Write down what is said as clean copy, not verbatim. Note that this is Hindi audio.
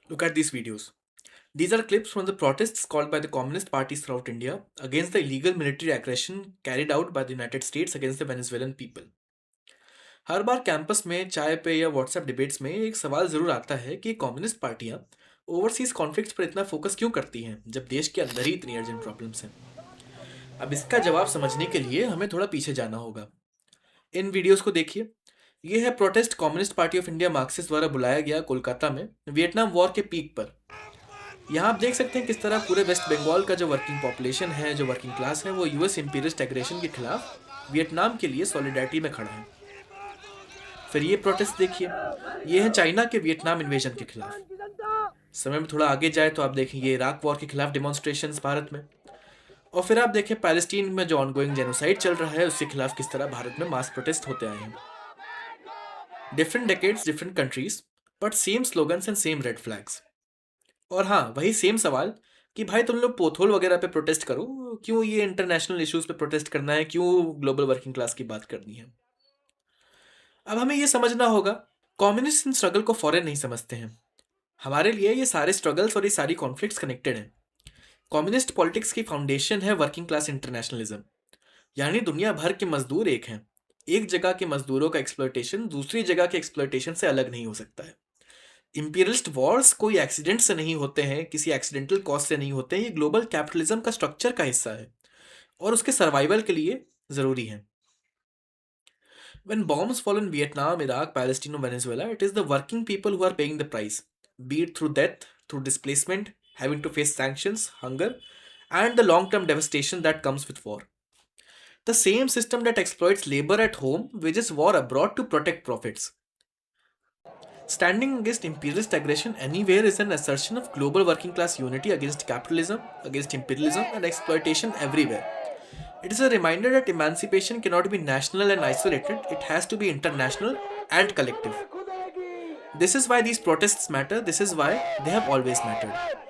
Look at these videos. These are clips from the protests called by the communist parties throughout India against the illegal military aggression carried out by the United States against the Venezuelan people. Her bar campus में चाय पे या व्हाट्सएप डिबेट्स में एक सवाल जरूर आता है कि कम्युनिस्ट पार्टियां ओवरसीज कॉन्फ्लिक्ट्स पर इतना फोकस क्यों करती हैं जब देश के अंदर ही इतनी अर्जेंट प्रॉब्लम्स हैं। अब इसका जवाब समझने के लिए हमें थोड़ा पीछे जाना होगा। इन वीडियोस को देखिए। ये है protest communist party of India Marxist द्वारा बुलाया गया कोलकाता में वियतनाम वॉर के पीक पर। यहाँ आप देख सकते हैं किस तरह पूरे वेस्ट बंगाल का जो वर्किंग पॉपुलेशन है, जो वर्किंग क्लास है, वो यूएस इंपीरियलिस्ट एग्रेशन के खिलाफ वियतनाम के लिए सॉलिडारिटी में खड़ा है। फिर ये प्रोटेस्ट देखिए, ये है चाइना के वियतनाम इन्वेजन के खिलाफ। समय में थोड़ा आगे जाए तो आप देखेंगे इराक वॉर के खिलाफ डेमोन्स्ट्रेशंस भारत में। और फिर आप देखें पैलेस्टीन में जो ऑनगोइंग जेनोसाइड चल रहा है उसके खिलाफ किस तरह भारत में मास प्रोटेस्ट होते आए हैं। Different decades, different countries, but same slogans and same red flags. और हाँ, वही सेम सवाल कि भाई तुम लोग पोथोल वगैरह पे प्रोटेस्ट करो, क्यों ये इंटरनेशनल इश्यूज पे प्रोटेस्ट करना है, क्यों ग्लोबल वर्किंग क्लास की बात करनी है। अब हमें ये समझना होगा, कम्युनिस्ट इन स्ट्रगल को फॉरेन नहीं समझते हैं। हमारे लिए ये सारे स्ट्रगल्स और ये सारी कॉन्फ्लिक्ट्स कनेक्टेड हैं। कम्युनिस्ट पॉलिटिक्स की फाउंडेशन है वर्किंग क्लास इंटरनेशनलिज्म, यानी दुनिया भर के मजदूर एक हैं। एक जगह के मजदूरों का एक्सप्लॉयटेशन दूसरी जगह के एक्सप्लॉयटेशन से अलग नहीं हो सकता है। इंपीरियलिस्ट वॉर्स कोई एक्सीडेंट से नहीं होते हैं, किसी एक्सीडेंटल कॉज से नहीं होते हैं। ये ग्लोबल कैपिटलिज्म का स्ट्रक्चर का हिस्सा है और उसके सर्वाइवल के लिए ज़रूरी है। When bombs fall in Vietnam, Iraq, Palestine, or Venezuela, it is the working people who are paying the price, be it through death, through displacement, having to face sanctions, hunger, and the long term devastation that comes with war. The same system that exploits labor at home wages war abroad to protect profits. Standing against imperialist aggression anywhere is an assertion of global working class unity against capitalism, against imperialism, and exploitation everywhere. It is a reminder that emancipation cannot be national and isolated, it has to be international and collective. This is why these protests matter, this is why they have always mattered.